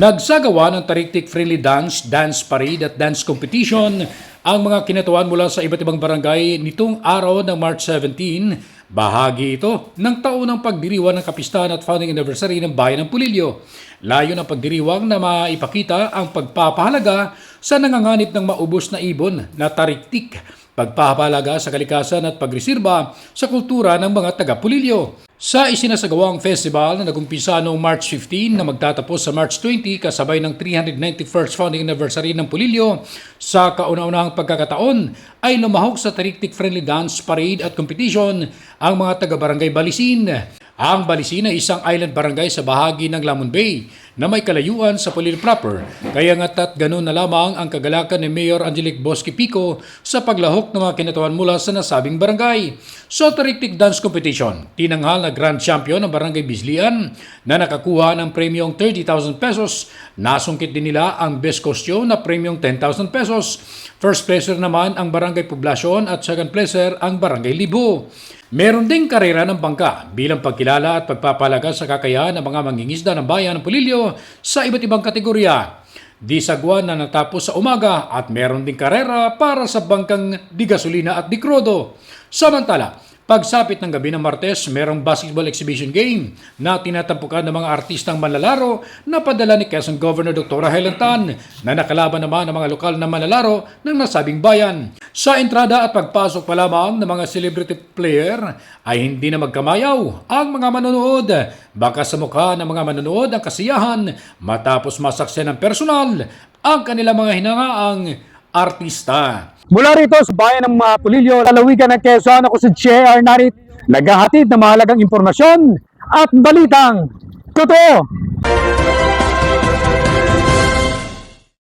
Nagsagawa ng Tariktik Friendly Dance Parade at Dance Competition ang mga kinatuan mula sa iba't ibang barangay nitong araw ng March 17. Bahagi ito ng taunang pagdiriwang ng kapistahan at founding anniversary ng Bayan ng Pulilio. Layo ng pagdiriwang na maipakita ang pagpapahalaga sa nanganganib ng maubos na ibon na tariktik, pagpapahalaga sa kalikasan at pagresirba sa kultura ng mga taga-Pulilio. Sa isinasagawang festival na nagumpisa noong March 15 na magtatapos sa March 20 kasabay ng 391st founding anniversary ng Pulilio, sa kauna-unahang pagkakataon ay lumahok sa Tariktik Friendly Dance Parade at Competition ang mga taga-barangay Balisin. Ang Balisin ay isang island barangay sa bahagi ng Lamon Bay na may kalayuan sa Pulilio proper, kaya nga't ganun na lamang ang kagalakan ni Mayor Angelic Bosque Pico sa paglahok ng mga kinatuan mula sa nasabing barangay. Sa Tariktik Dance Competition, tinanghal na Grand Champion ng Barangay Bislian na nakakuha ng premyong 30,000 pesos. Nasungkit din nila ang Best Costume na premyong 10,000 pesos. First placer naman ang Barangay Poblacion at second placer ang Barangay Libo. Meron ding karera ng bangka bilang pagkilala at pagpapalaga sa kakayahan ng mga mangingisda ng bayan ng Pulilio sa iba't ibang kategorya. Di sagwan na natapos sa umaga at meron ding karera para sa bangkang di gasolina at di krodo. Samantala, pagsapit ng gabi ng Martes, merong basketball exhibition game na tinatampukan ng mga artistang manlalaro na padala ni Quezon Governor Dr. Helen Tan na nakalaban naman ng mga lokal na manlalaro ng nasabing bayan. Sa entrada at pagpasok pa lamang ng mga celebrity player ay hindi na magkamayaw ang mga manonood. Baka sa mukha ng mga manonood ang kasiyahan matapos masaksihan ng personal ang kanilang mga hinangaang artista. Mula rito sa bayan ng Pulilio, lalawigan ng Quezon, ako si Che Arnarit, naghahatid ng mahalagang impormasyon at balitang totoo.